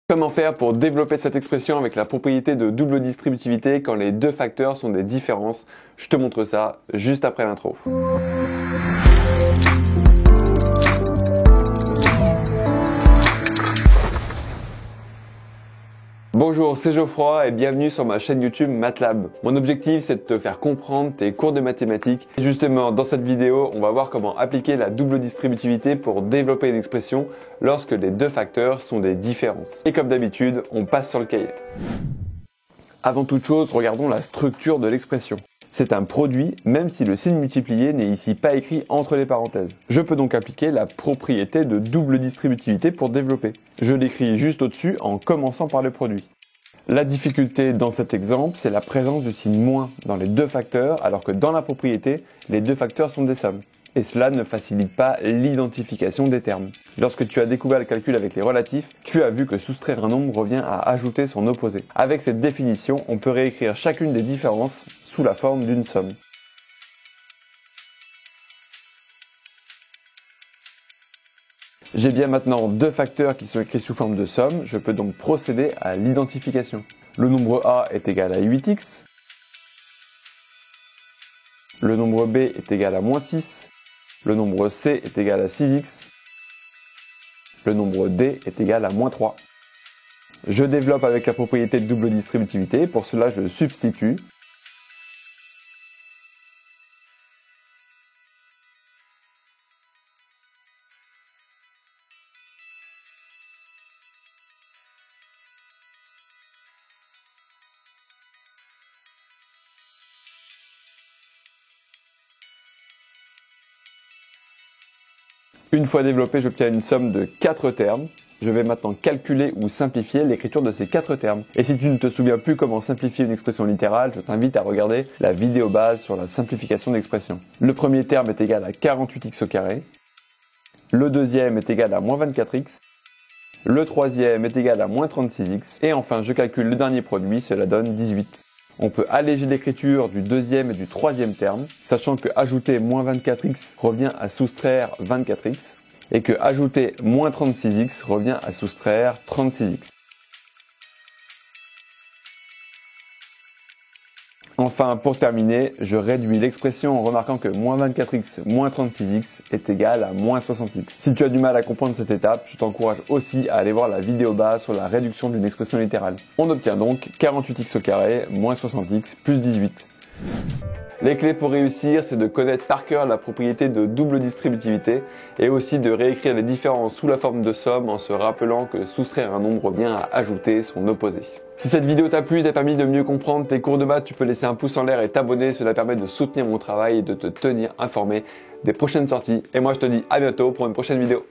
Comment faire pour développer cette expression avec la propriété de double distributivité quand les deux facteurs sont des différences? Je te montre ça juste après l'intro. Bonjour, c'est Geoffroy et bienvenue sur ma chaîne YouTube MATLAB. Mon objectif, c'est de te faire comprendre tes cours de mathématiques. Et justement, dans cette vidéo, on va voir comment appliquer la double distributivité pour développer une expression lorsque les deux facteurs sont des différences. Et comme d'habitude, on passe sur le cahier. Avant toute chose, regardons la structure de l'expression. C'est un produit, même si le signe multiplié n'est ici pas écrit entre les parenthèses. Je peux donc appliquer la propriété de double distributivité pour développer. Je l'écris juste au-dessus en commençant par le produit. La difficulté dans cet exemple, c'est la présence du signe moins dans les deux facteurs, alors que dans la propriété, les deux facteurs sont des sommes. Et cela ne facilite pas l'identification des termes. Lorsque tu as découvert le calcul avec les relatifs, tu as vu que soustraire un nombre revient à ajouter son opposé. Avec cette définition, on peut réécrire chacune des différences sous la forme d'une somme. J'ai bien maintenant deux facteurs qui sont écrits sous forme de somme, je peux donc procéder à l'identification. Le nombre A est égal à 8x, le nombre B est égal à moins 6, le nombre C est égal à 6x, le nombre D est égal à moins 3. Je développe avec la propriété de double distributivité, pour cela je substitue. Une fois développé, j'obtiens une somme de 4 termes. Je vais maintenant calculer ou simplifier l'écriture de ces 4 termes. Et si tu ne te souviens plus comment simplifier une expression littérale, je t'invite à regarder la vidéo base sur la simplification d'expressions. Le premier terme est égal à 48x au carré. Le deuxième est égal à moins 24x. Le troisième est égal à moins 36x. Et enfin, je calcule le dernier produit, cela donne 18. On peut alléger l'écriture du deuxième et du troisième terme, sachant que ajouter moins 24x revient à soustraire 24x, et que ajouter moins 36x revient à soustraire 36x. Enfin, pour terminer, je réduis l'expression en remarquant que moins 24x moins 36x est égal à moins 60x. Si tu as du mal à comprendre cette étape, je t'encourage aussi à aller voir la vidéo base sur la réduction d'une expression littérale. On obtient donc 48x au carré moins 60x plus 18. Les clés pour réussir, c'est de connaître par cœur la propriété de double distributivité et aussi de réécrire les différences sous la forme de somme en se rappelant que soustraire un nombre revient à ajouter son opposé. Si cette vidéo t'a plu et t'a permis de mieux comprendre tes cours de maths, tu peux laisser un pouce en l'air et t'abonner, cela permet de soutenir mon travail et de te tenir informé des prochaines sorties. Et moi je te dis à bientôt pour une prochaine vidéo.